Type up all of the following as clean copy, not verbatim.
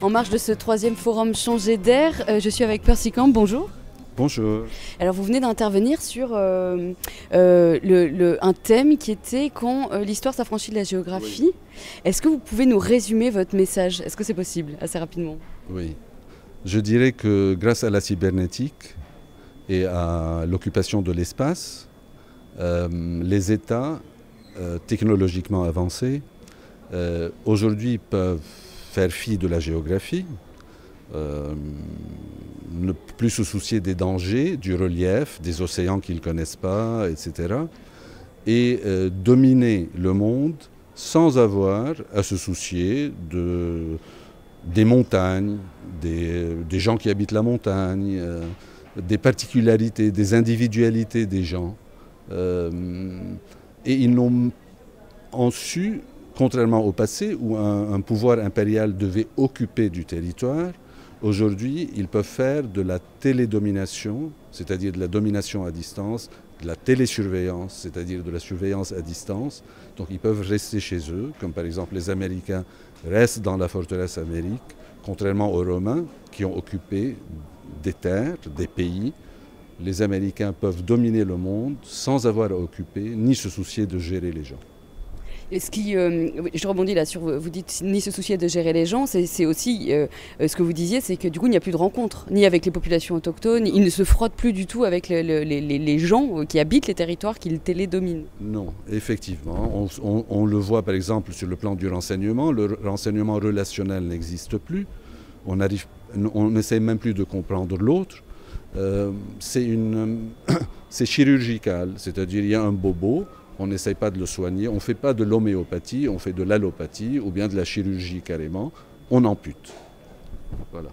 En marge de ce troisième forum Changer d'air, je suis avec Percy Camp, bonjour. Bonjour. Alors vous venez d'intervenir sur un thème qui était quand l'histoire s'affranchit de la géographie. Oui. Est-ce que vous pouvez nous résumer votre message? Est-ce que c'est possible, assez rapidement? Oui. Je dirais que grâce à la cybernétique et à l'occupation de l'espace, les États technologiquement avancés aujourd'hui peuvent faire fi de la géographie, ne plus se soucier des dangers, du relief, des océans qu'ils ne connaissent pas, etc. Et dominer le monde sans avoir à se soucier des montagnes, des gens qui habitent la montagne, des particularités, des individualités des gens. Et ils n'ont su, contrairement au passé où un pouvoir impérial devait occuper du territoire, aujourd'hui ils peuvent faire de la télédomination, c'est-à-dire de la domination à distance, de la télésurveillance, c'est-à-dire de la surveillance à distance. Donc ils peuvent rester chez eux, comme par exemple les Américains restent dans la forteresse Amérique, contrairement aux Romains qui ont occupé des terres, des pays. Les Américains peuvent dominer le monde sans avoir à occuper ni se soucier de gérer les gens. Et je rebondis là sur, vous dites ni se soucier de gérer les gens, c'est aussi ce que vous disiez, c'est que du coup il n'y a plus de rencontres, ni avec les populations autochtones, ils ne se frottent plus du tout avec les gens qui habitent les territoires qu'ils télédominent. Non, effectivement, on le voit par exemple sur le plan du renseignement, le renseignement relationnel n'existe plus, on n'essaie même plus de comprendre l'autre, c'est chirurgical, c'est-à-dire il y a un bobo, on n'essaye pas de le soigner, on ne fait pas de l'homéopathie, on fait de l'allopathie ou bien de la chirurgie carrément, on ampute. Voilà.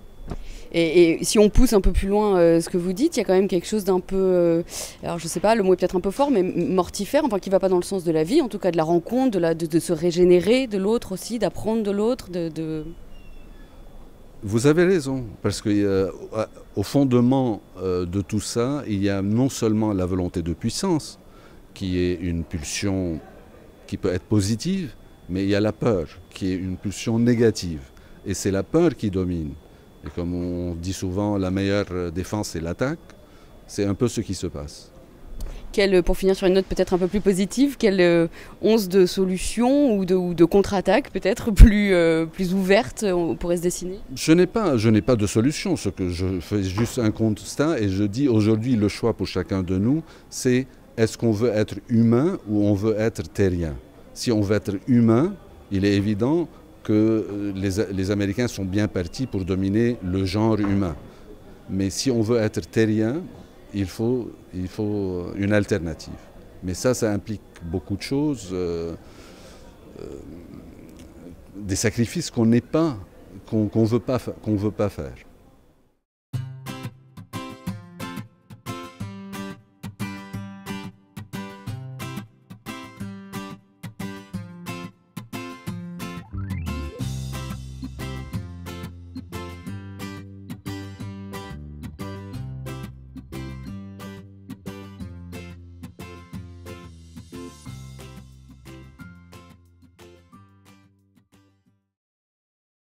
Et si on pousse un peu plus loin ce que vous dites, il y a quand même quelque chose d'un peu, alors je sais pas, le mot est peut-être un peu fort, mais mortifère, enfin qui ne va pas dans le sens de la vie, en tout cas de la rencontre, de se régénérer de l'autre aussi, d'apprendre de l'autre, Vous avez raison, parce qu'au fondement de tout ça, il y a non seulement la volonté de puissance, qui est une pulsion qui peut être positive, mais il y a la peur, qui est une pulsion négative. Et c'est la peur qui domine. Et comme on dit souvent, la meilleure défense, c'est l'attaque. C'est un peu ce qui se passe. Pour finir sur une note peut-être un peu plus positive, quelle once de solution ou de contre-attaque peut-être plus ouverte on pourrait se dessiner? Je n'ai pas de solution. Ce que je fais juste un constat et je dis aujourd'hui le choix pour chacun de nous, c'est est-ce qu'on veut être humain ou on veut être terrien? Si on veut être humain, il est évident que les Américains sont bien partis pour dominer le genre humain. Mais si on veut être terrien, il faut une alternative. Mais ça implique beaucoup de choses, des sacrifices qu'on veut pas faire.